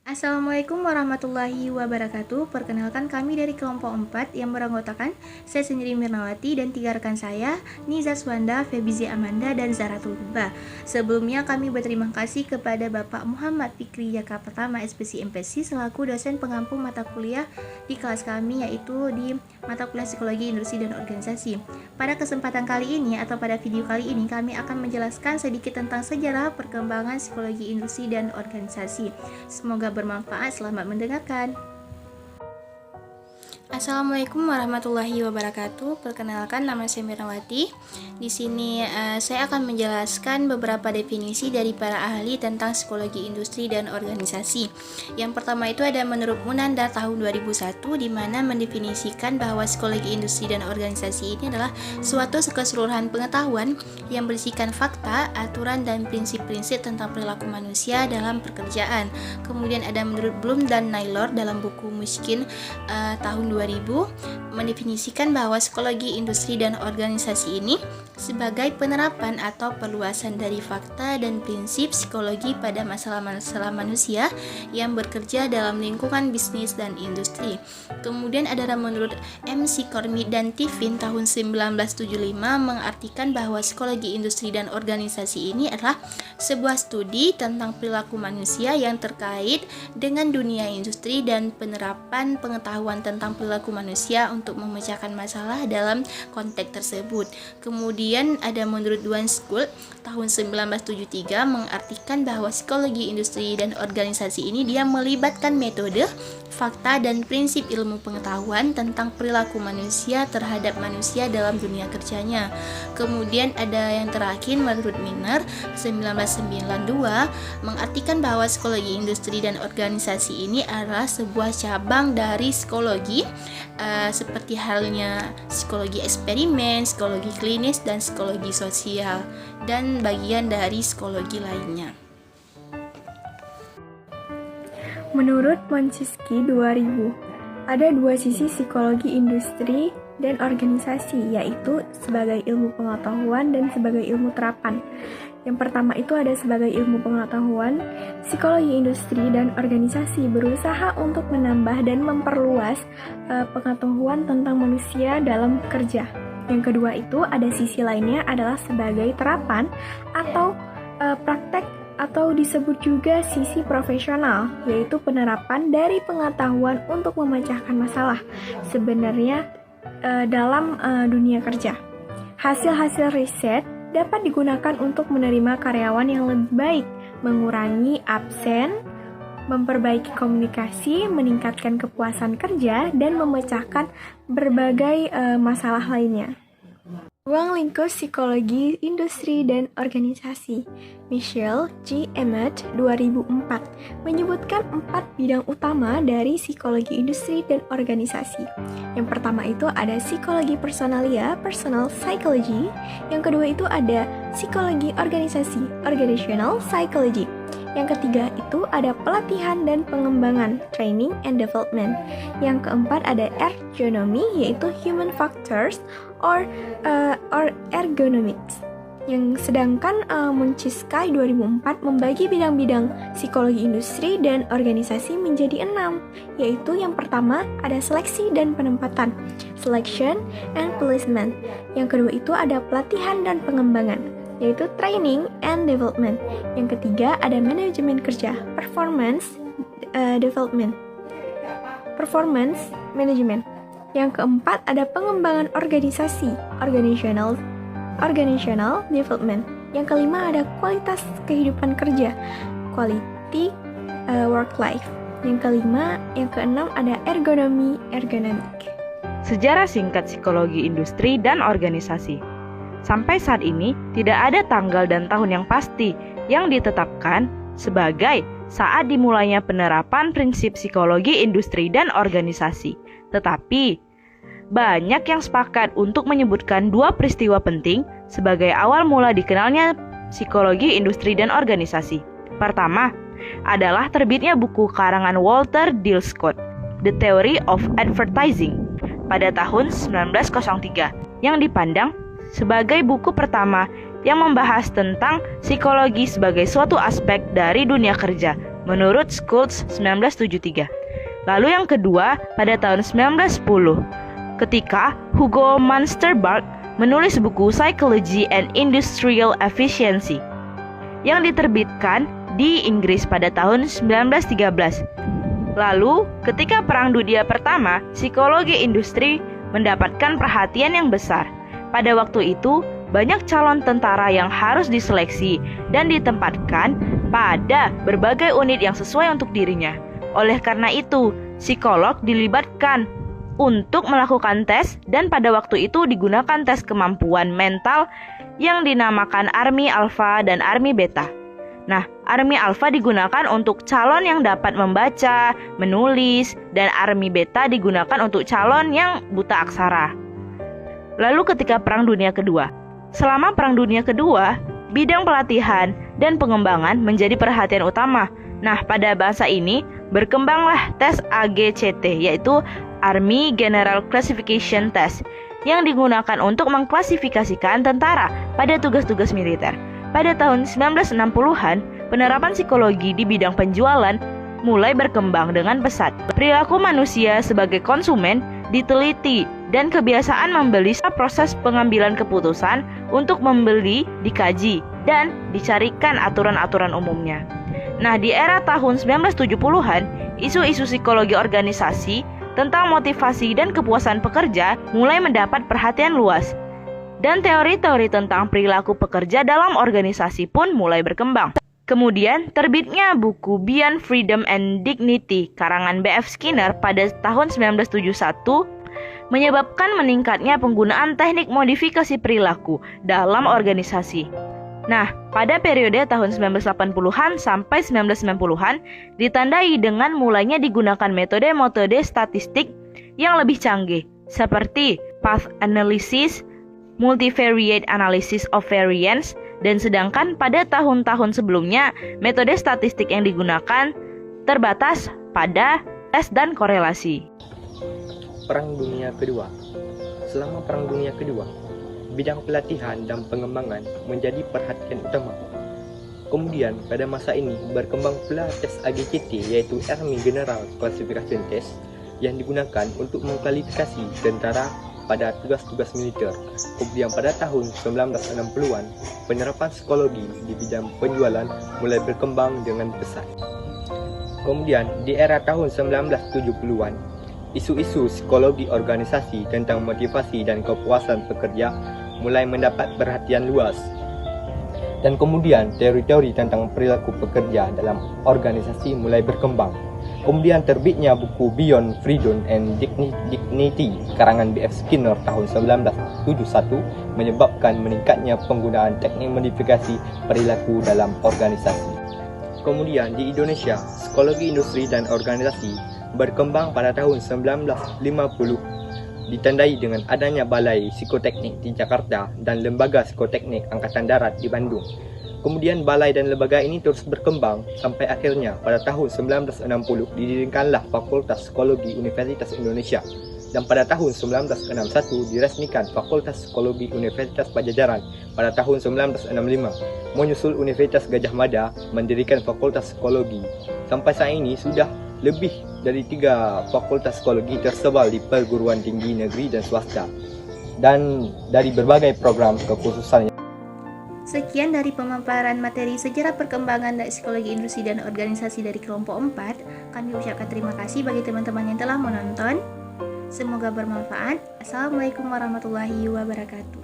Assalamualaikum warahmatullahi wabarakatuh. Perkenalkan, kami dari kelompok 4 yang beranggotakan saya sendiri Mirnawati dan 3 rekan saya, Niza Swanda, Febizi Amanda, dan Zaratul Huba. Sebelumnya kami berterima kasih kepada Bapak Muhammad Fikri Jaka Pertama SPC MPC selaku dosen pengampu mata kuliah di kelas kami, yaitu di mata kuliah Psikologi Industri dan Organisasi. Pada kesempatan kali ini atau pada video kali ini kami akan menjelaskan sedikit tentang sejarah perkembangan psikologi industri dan organisasi. Semoga bermanfaat. Selamat mendengarkan. Assalamualaikum warahmatullahi wabarakatuh. Perkenalkan, nama saya Mirnawati. Di sini saya akan menjelaskan beberapa definisi dari para ahli tentang psikologi industri dan organisasi. Yang pertama itu ada menurut Munandar tahun 2001, di mana mendefinisikan bahwa psikologi industri dan organisasi ini adalah suatu keseluruhan pengetahuan yang berisikan fakta, aturan, dan prinsip-prinsip tentang perilaku manusia dalam pekerjaan. Kemudian ada menurut Bloom dan Naylor dalam buku Miskin tahun 2000 mendefinisikan bahwa psikologi industri dan organisasi ini sebagai penerapan atau perluasan dari fakta dan prinsip psikologi pada masalah-masalah manusia yang bekerja dalam lingkungan bisnis dan industri. Kemudian ada menurut MC Cormit dan Tiffin tahun 1975 mengartikan bahwa psikologi industri dan organisasi ini adalah sebuah studi tentang perilaku manusia yang terkait dengan dunia industri dan penerapan pengetahuan tentang perilaku manusia untuk memecahkan masalah dalam konteks tersebut. Kemudian ada menurut Duane School tahun 1973 mengartikan bahwa psikologi industri dan organisasi ini dia melibatkan metode, fakta, dan prinsip ilmu pengetahuan tentang perilaku manusia terhadap manusia dalam dunia kerjanya. Kemudian ada yang terakhir menurut Miner 1992 mengartikan bahwa psikologi industri dan organisasi ini adalah sebuah cabang dari psikologi seperti halnya psikologi eksperimen, psikologi klinis, dan psikologi sosial, dan bagian dari psikologi lainnya. Menurut Monchinsky 2000, ada dua sisi psikologi industri dan organisasi, yaitu sebagai ilmu pengetahuan dan sebagai ilmu terapan. Yang pertama itu ada sebagai ilmu pengetahuan, psikologi industri dan organisasi berusaha untuk menambah dan memperluas pengetahuan tentang manusia dalam kerja. Yang kedua itu ada sisi lainnya adalah sebagai terapan atau praktek, atau disebut juga sisi profesional, yaitu penerapan dari pengetahuan untuk memecahkan masalah sebenarnya dalam dunia kerja. Hasil-hasil riset dapat digunakan untuk menerima karyawan yang lebih baik, mengurangi absen, memperbaiki komunikasi, meningkatkan kepuasan kerja, dan memecahkan berbagai masalah lainnya. Ruang lingkup psikologi industri dan organisasi. Michelle G. Emmett 2004 menyebutkan 4 bidang utama dari psikologi industri dan organisasi. Yang pertama itu ada psikologi personalia, personal psychology. Yang kedua itu ada psikologi organisasi, organizational psychology. Yang ketiga itu ada pelatihan dan pengembangan, training and development. Yang keempat ada ergonomi, yaitu human factors or ergonomics. Yang sedangkan Monchinsky 2004 membagi bidang-bidang psikologi industri dan organisasi menjadi 6, yaitu yang pertama ada seleksi dan penempatan, selection and placement. Yang kedua itu ada pelatihan dan pengembangan, yaitu training and development. Yang ketiga ada manajemen kerja, performance development, performance management. Yang keempat ada pengembangan organisasi, organizational development. Yang kelima ada kualitas kehidupan kerja, quality work life. Yang keenam ada ergonomi, ergonomik. Sejarah singkat psikologi industri dan organisasi. Sampai saat ini, tidak ada tanggal dan tahun yang pasti yang ditetapkan sebagai saat dimulainya penerapan prinsip psikologi industri dan organisasi. Tetapi, banyak yang sepakat untuk menyebutkan dua peristiwa penting sebagai awal mula dikenalnya psikologi industri dan organisasi. Pertama, adalah terbitnya buku karangan Walter D. Scott, The Theory of Advertising, pada tahun 1903, yang dipandang sebagai buku pertama yang membahas tentang psikologi sebagai suatu aspek dari dunia kerja menurut Schultz 1973. Lalu yang kedua pada tahun 1910 ketika Hugo Munsterberg menulis buku Psychology and Industrial Efficiency yang diterbitkan di Inggris pada tahun 1913. Lalu, ketika Perang Dunia Pertama, psikologi industri mendapatkan perhatian yang besar. Pada waktu itu, banyak calon tentara yang harus diseleksi dan ditempatkan pada berbagai unit yang sesuai untuk dirinya. Oleh karena itu, psikolog dilibatkan untuk melakukan tes dan pada waktu itu digunakan tes kemampuan mental yang dinamakan Army Alpha dan Army Beta. Nah, Army Alpha digunakan untuk calon yang dapat membaca, menulis, dan Army Beta digunakan untuk calon yang buta aksara. Lalu ketika Perang Dunia Kedua. Selama Perang Dunia Kedua, bidang pelatihan dan pengembangan menjadi perhatian utama. Nah, pada masa ini berkembanglah tes AGCT, yaitu Army General Classification Test, yang digunakan untuk mengklasifikasikan tentara pada tugas-tugas militer. Pada tahun 1960-an, penerapan psikologi di bidang penjualan mulai berkembang dengan pesat. Perilaku manusia sebagai konsumen diteliti dan kebiasaan membeli proses pengambilan keputusan untuk membeli dikaji dan dicarikan aturan-aturan umumnya. Nah, di era tahun 1970-an, isu-isu psikologi organisasi tentang motivasi dan kepuasan pekerja mulai mendapat perhatian luas. Dan teori-teori tentang perilaku pekerja dalam organisasi pun mulai berkembang. Kemudian terbitnya buku Beyond Freedom and Dignity karangan B.F. Skinner pada tahun 1971 menyebabkan meningkatnya penggunaan teknik modifikasi perilaku dalam organisasi. Nah, pada periode tahun 1980-an sampai 1990-an ditandai dengan mulainya digunakan metode-metode statistik yang lebih canggih seperti path analysis, multivariate analysis of variance, dan sedangkan pada tahun-tahun sebelumnya metode statistik yang digunakan terbatas pada tes dan korelasi. Perang Dunia Kedua. Selama Perang Dunia Kedua, bidang pelatihan dan pengembangan menjadi perhatian utama. Kemudian pada masa ini berkembang pula tes AGCT, yaitu Army General Classification Test, yang digunakan untuk mengklasifikasi tentara pada tugas-tugas militer. Kemudian pada tahun 1960-an, penerapan psikologi di bidang penjualan mulai berkembang dengan pesat. Kemudian di era tahun 1970-an, isu-isu psikologi organisasi tentang motivasi dan kepuasan pekerja mulai mendapat perhatian luas. Dan kemudian teori-teori tentang perilaku pekerja dalam organisasi mulai berkembang. Kemudian terbitnya buku Beyond Freedom and Dignity karangan B.F. Skinner tahun 1971 menyebabkan meningkatnya penggunaan teknik modifikasi perilaku dalam organisasi. Kemudian di Indonesia, psikologi industri dan organisasi berkembang pada tahun 1950, ditandai dengan adanya Balai Psikoteknik di Jakarta dan Lembaga Psikoteknik Angkatan Darat di Bandung. Kemudian balai dan lembaga ini terus berkembang sampai akhirnya pada tahun 1960 didirikanlah Fakultas Psikologi Universitas Indonesia, dan pada tahun 1961 diresmikan Fakultas Psikologi Universitas Padjadjaran pada tahun 1965. Menyusul Universitas Gadjah Mada mendirikan Fakultas Psikologi. Sampai saat ini sudah lebih dari 3 fakultas psikologi tersebar di perguruan tinggi negeri dan swasta, dan dari berbagai program kekhususan. Sekian dari pemaparan materi sejarah perkembangan psikologi industri dan organisasi dari kelompok 4. Kami ucapkan terima kasih bagi teman-teman yang telah menonton. Semoga bermanfaat. Assalamualaikum warahmatullahi wabarakatuh.